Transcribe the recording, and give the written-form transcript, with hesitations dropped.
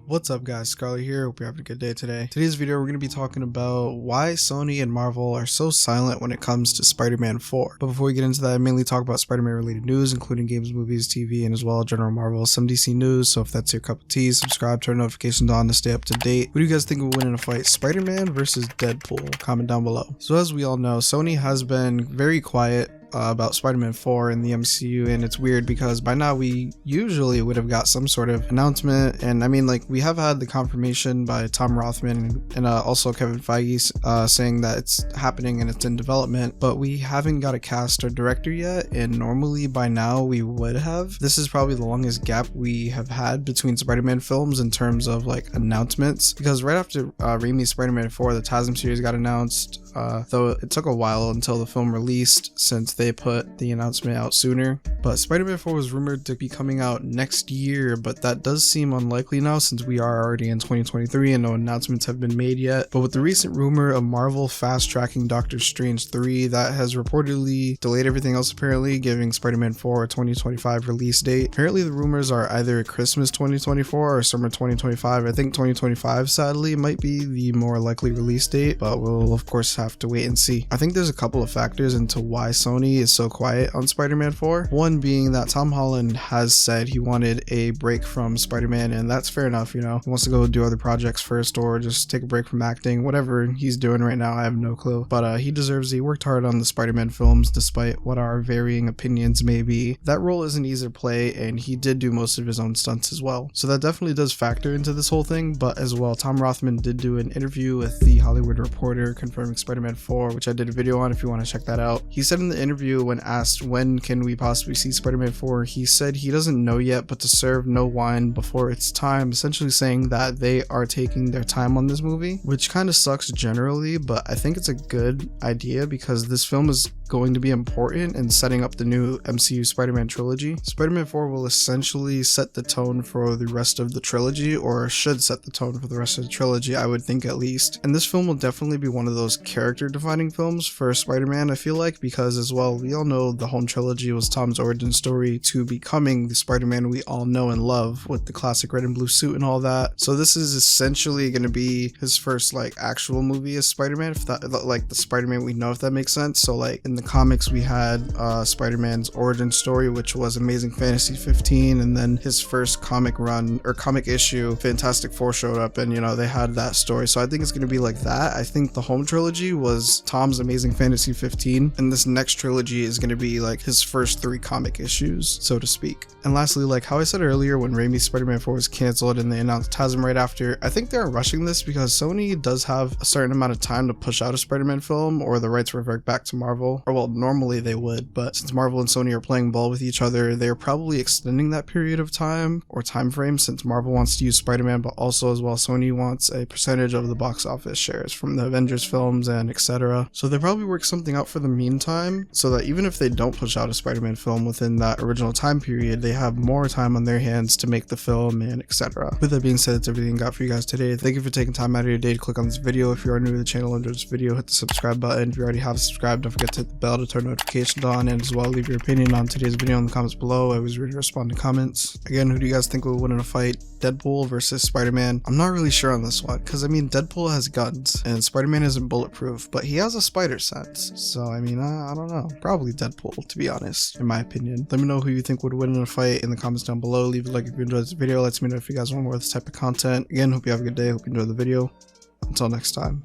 What's up guys, Scarlet here, hope you're having a good day today. Today's video we're going to be talking about why Sony and Marvel are so silent when it comes to Spider-Man 4. But before we get into that, I mainly talk about Spider-Man related news, including games, movies, TV, and as well general Marvel, some DC news. So if that's your cup of tea, subscribe, turn notifications on to stay up to date. Who do you guys think will win in a fight, Spider-Man versus Deadpool? Comment down below. So as we all know, Sony has been very quiet about Spider-Man 4 in the MCU, and it's weird because by now we usually would have got some sort of announcement, and I mean, like, we have had the confirmation by Tom Rothman and also Kevin Feige saying that it's happening and it's in development, but we haven't got a cast or director yet, and normally by now we would have. This is probably the longest gap we have had between Spider-Man films in terms of like announcements, because right after Raimi's Spider-Man 4, the TASM series got announced, though it took a while until the film released since they put the announcement out sooner. But Spider-Man 4 was rumored to be coming out next year, but that does seem unlikely now since we are already in 2023 and no announcements have been made yet. But with the recent rumor of Marvel fast-tracking Doctor Strange 3, that has reportedly delayed everything else apparently, giving Spider-Man 4 a 2025 release date. Apparently the rumors are either Christmas 2024 or summer 2025. I think 2025 sadly might be the more likely release date, but we'll of course have to wait and see. I think there's a couple of factors into why Sony is so quiet on Spider-Man 4. One being that Tom Holland has said he wanted a break from Spider-Man, and that's fair enough, you know. He wants to go do other projects first or just take a break from acting, whatever he's doing right now, I have no clue. But he deserves it. He worked hard on the Spider-Man films despite what our varying opinions may be. That role isn't easy to play, and he did do most of his own stunts as well. So that definitely does factor into this whole thing, but as well, Tom Rothman did do an interview with The Hollywood Reporter confirming Spider-Man 4, which I did a video on if you want to check that out. He said in the interview, when asked when can we possibly see Spider-Man 4, he said he doesn't know yet, but to serve no wine before it's time, essentially saying that they are taking their time on this movie, which kind of sucks generally, but I think it's a good idea because this film is going to be important in setting up the new MCU Spider-Man trilogy. Spider-Man 4 will essentially set the tone for the rest of the trilogy, or should set the tone for the rest of the trilogy, I would think at least. And this film will definitely be one of those character defining films for Spider-Man, I feel like, because as well, we all know the home trilogy was Tom's origin story to becoming the Spider-Man we all know and love with the classic red and blue suit and all that. So this is essentially going to be his first like actual movie as Spider-Man, if that, like the Spider-Man we know, if that makes sense. So like in the comics we had Spider-Man's origin story, which was Amazing Fantasy 15, and then his first comic run or comic issue, Fantastic Four showed up, and you know, they had that story. So I think it's going to be like that. I think the home trilogy was Tom's Amazing Fantasy 15, and this next trilogy is going to be like his first 3 comic issues, so to speak. And lastly, like how I said earlier, when Raimi's Spider-Man 4 was canceled and they announced TASM right after, I think they're rushing this because Sony does have a certain amount of time to push out a Spider-Man film, or the rights revert back to Marvel, or well, normally they would, but since Marvel and Sony are playing ball with each other, they're probably extending that period of time or time frame, since Marvel wants to use Spider-Man, but also as well Sony wants a percentage of the box office shares from the Avengers films and etc. So they probably work something out for the meantime, so that even if they don't push out a Spider-Man film within that original time period, they have more time on their hands to make the film and etc. With that being said, that's everything I got for you guys today. Thank you for taking time out of your day to click on this video. If you are new to the channel, enjoy this video, hit the subscribe button. If you already have subscribed, don't forget to hit the bell to turn notifications on, and as well leave your opinion on today's video in the comments below. I always read and respond to comments. Again, who do you guys think will win in a fight, Deadpool versus Spider-Man? I'm not really sure on this one, because I mean, Deadpool has guns and Spider-Man isn't bulletproof, but he has a spider sense, so I mean, I don't know, probably Deadpool, to be honest, in my opinion. Let me know who you think would win in a fight in the comments down below. Leave a like if you enjoyed this video. Lets me know if you guys want more of this type of content. Again, hope you have a good day, hope you enjoyed the video. Until next time.